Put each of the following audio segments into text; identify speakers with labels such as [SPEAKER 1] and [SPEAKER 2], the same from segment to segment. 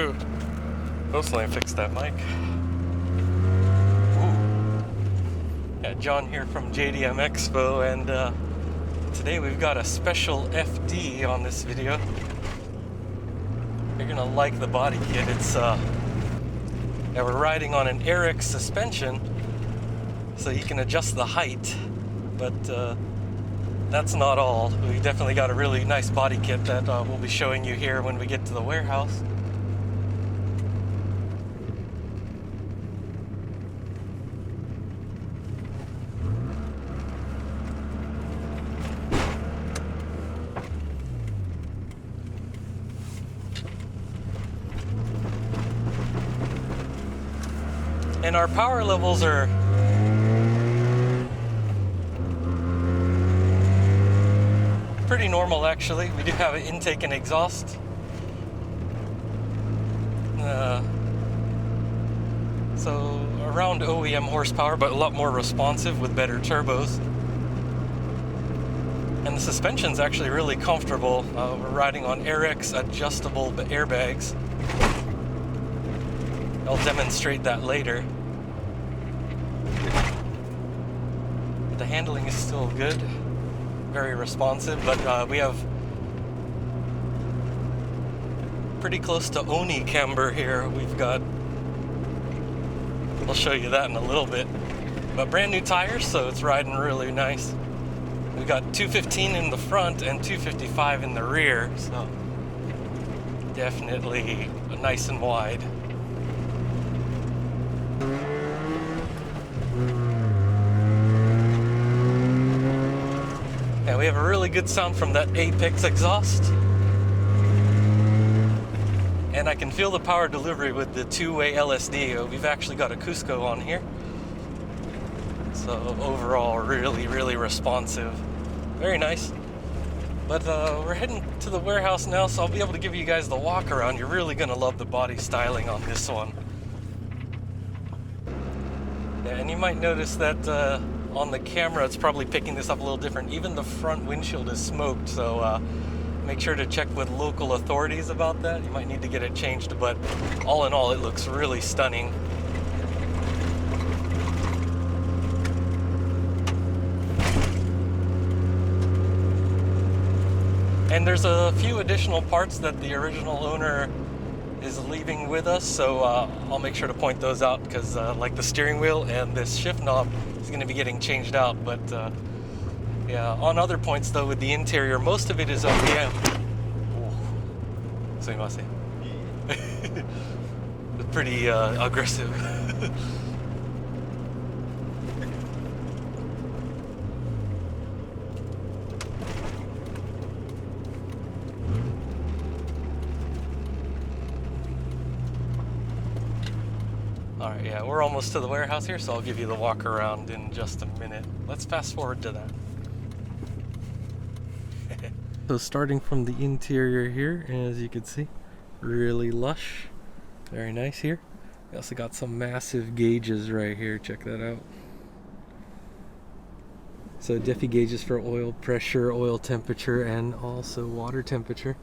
[SPEAKER 1] through. Oops, let me fix that mic. Ooh. Yeah, John here from JDM Expo, and today we've got a special FD on this video. You're gonna like the body kit. It's yeah, we're riding on an RX suspension, so you can adjust the height, but that's not all. We definitely got a really nice body kit that we'll be showing you here when we get to the warehouse. And our power levels are pretty normal, actually. We do have an intake and exhaust. So around OEM horsepower, but a lot more responsive with better turbos. And the suspension's actually really comfortable. We're riding on RX adjustable airbags. I'll demonstrate that later. The handling is still good, very responsive, but we have pretty close to Oni camber here. We've got, I'll show you that in a little bit, but brand new tires, so it's riding really nice. We got 215 in the front and 255 in the rear, so definitely nice and wide. And we have a really good sound from that Apex exhaust. And I can feel the power delivery with the two-way LSD. We've actually got a Cusco on here. So overall, really, really responsive. Very nice. But we're heading to the warehouse now, so I'll be able to give you guys the walk around. You're really gonna love the body styling on this one. Yeah, and you might notice that on the camera, it's probably picking this up a little different. Even the front windshield is smoked, so make sure to check with local authorities about that. You might need to get it changed, but all in all, it looks really stunning. And there's a few additional parts that the original owner is leaving with us, so I'll make sure to point those out, because like the steering wheel and this shift knob is going to be getting changed out. But yeah, on other points though, with the interior, most of it is OEM. Sumimasen. It's pretty aggressive. Alright, yeah, we're almost to the warehouse here, so I'll give you the walk around in just a minute. Let's fast forward to that. So starting from the interior here, as you can see, really lush. Very nice here. We also got some massive gauges right here, check that out. So Diffie gauges for oil pressure, oil temperature, and also water temperature.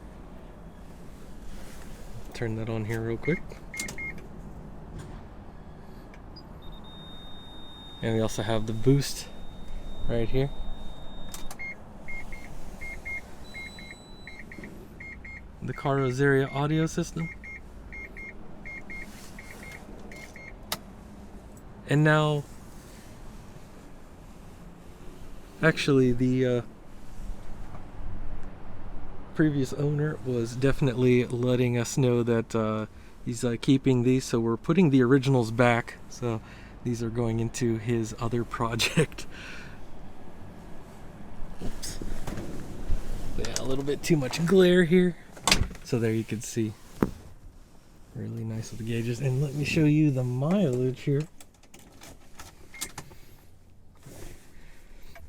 [SPEAKER 1] Turn that on here real quick. And we also have the boost right here. The Carrozzeria audio system. And now, actually the previous owner was definitely letting us know that he's keeping these, so we're putting the originals back. So these are going into his other project. Oops. Yeah, a little bit too much glare here. So there you can see. Really nice with the gauges. And let me show you the mileage here.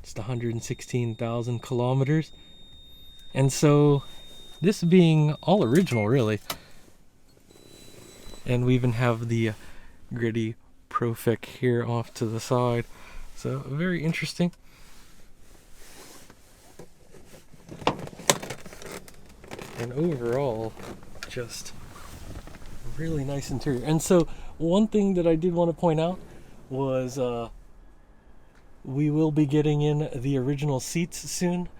[SPEAKER 1] Just 116,000 kilometers. And so, this being all original, really. And we even have the gritty Profec here off to the side, so very interesting. And overall, just Really nice interior. And so one thing that I did want to point out was we will be getting in the original seats soon.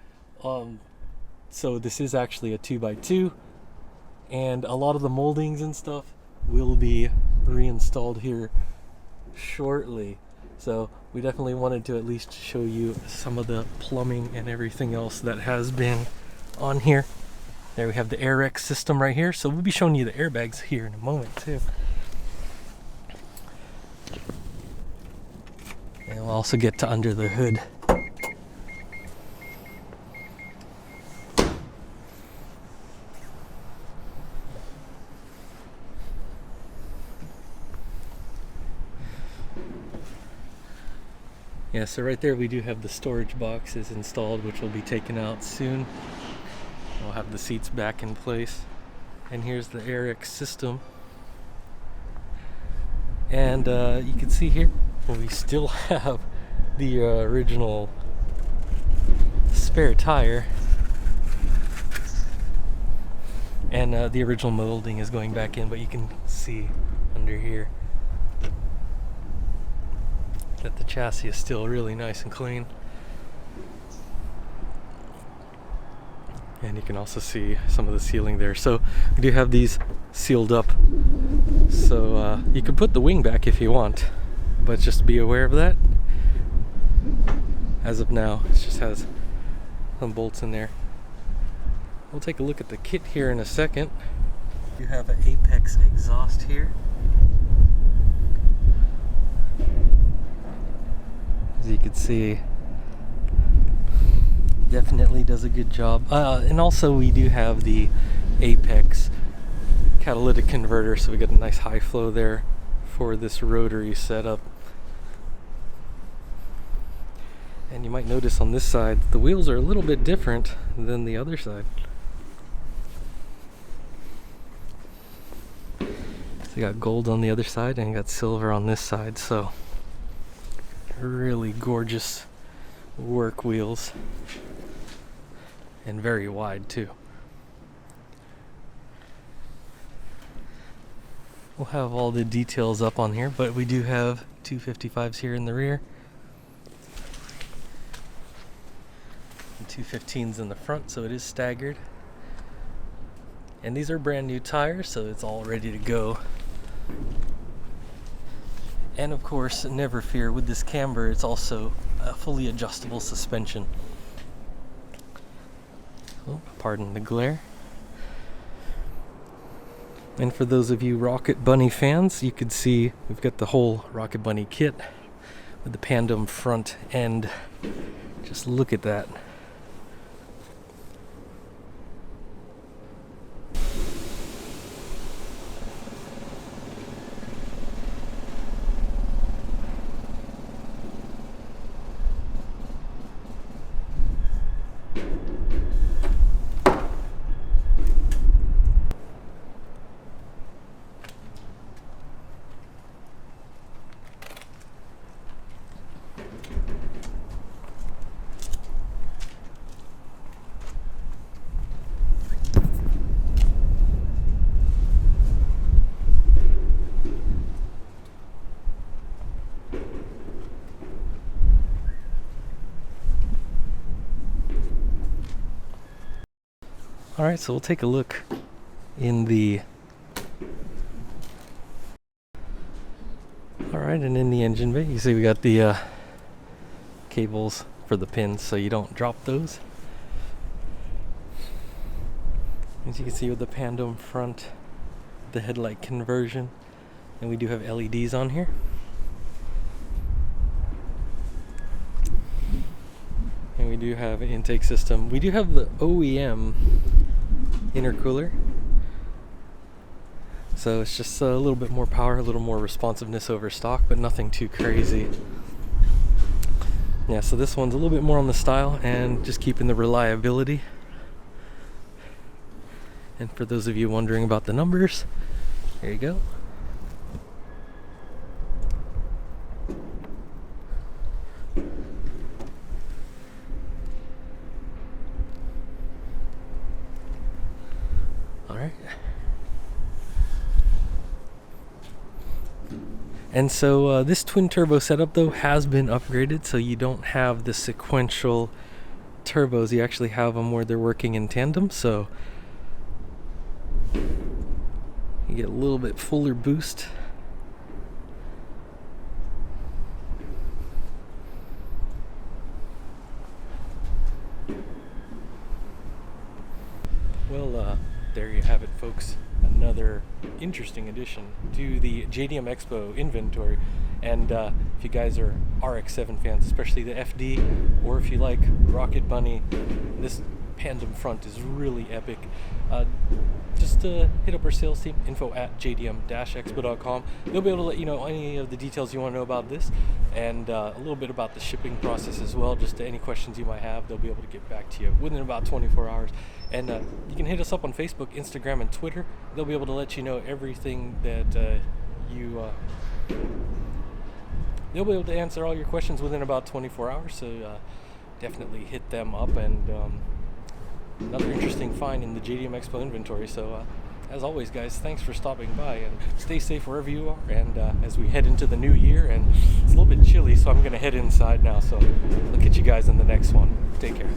[SPEAKER 1] So this is actually a 2x2, and a lot of the moldings and stuff will be reinstalled here shortly. So we definitely wanted to at least show you some of the plumbing and everything else that has been on here. There we have the RX system right here. So we'll be showing you the airbags here in a moment too. And we'll also get to under the hood. Yeah, so right there we do have the storage boxes installed, which will be taken out soon. We'll have the seats back in place. And here's the RX system. And you can see here, we still have the original spare tire. And the original molding is going back in, but you can see under here that the chassis is still really nice and clean. And you can also see some of the sealing there. So we do have these sealed up. So you can put the wing back if you want, but just be aware of that. As of now, it just has some bolts in there. We'll take a look at the kit here in a second. You have an Apex exhaust here. As you can see, definitely does a good job. And also we do have the Apex catalytic converter, so we got a nice high flow there for this rotary setup. And you might notice on this side, the wheels are a little bit different than the other side. So you got gold on the other side and you got silver on this side, so really gorgeous work wheels. And very wide too. We'll have all the details up on here, but we do have 255s here in the rear. And 215s in the front, so it is staggered. And these are brand new tires, so it's all ready to go. And of course, never fear, with this camber, it's also a fully adjustable suspension. Oh, pardon the glare. And for those of you Rocket Bunny fans, you could see we've got the whole Rocket Bunny kit with the Pandem front end. Just look at that. Alright, so we'll take a look in the... Alright, and in the engine bay, you see we got the cables for the pins so you don't drop those. As you can see with the Pandem front, the headlight conversion, and we do have LEDs on here. And we do have an intake system. We do have the OEM intercooler, so it's just a little bit more power, a little more responsiveness over stock, but nothing too crazy. Yeah, so this one's a little bit more on the style and just keeping the reliability. And for those of you wondering about the numbers, there you go. Alright. And so this twin turbo setup though has been upgraded, so you don't have the sequential turbos. You actually have them where they're working in tandem, so you get a little bit fuller boost. Well, there you have it, folks. Another interesting addition to the JDM Expo inventory. And if you guys are RX7 fans, especially the FD, or if you like Rocket Bunny, this Pandem front is really epic. Just hit up our sales team, info@jdm-expo.com. They'll be able to let you know any of the details you want to know about this, and a little bit about the shipping process as well. Just any questions you might have, they'll be able to get back to you within about 24 hours. And you can hit us up on Facebook, Instagram, and Twitter. They'll be able to let you know everything that they'll be able to answer all your questions within about 24 hours. So definitely hit them up. And another interesting find in the JDM Expo inventory. So as always, guys, thanks for stopping by, and stay safe wherever you are. And as we head into the new year, and it's a little bit chilly, so I'm going to head inside now. So I'll catch you guys in the next one. Take care.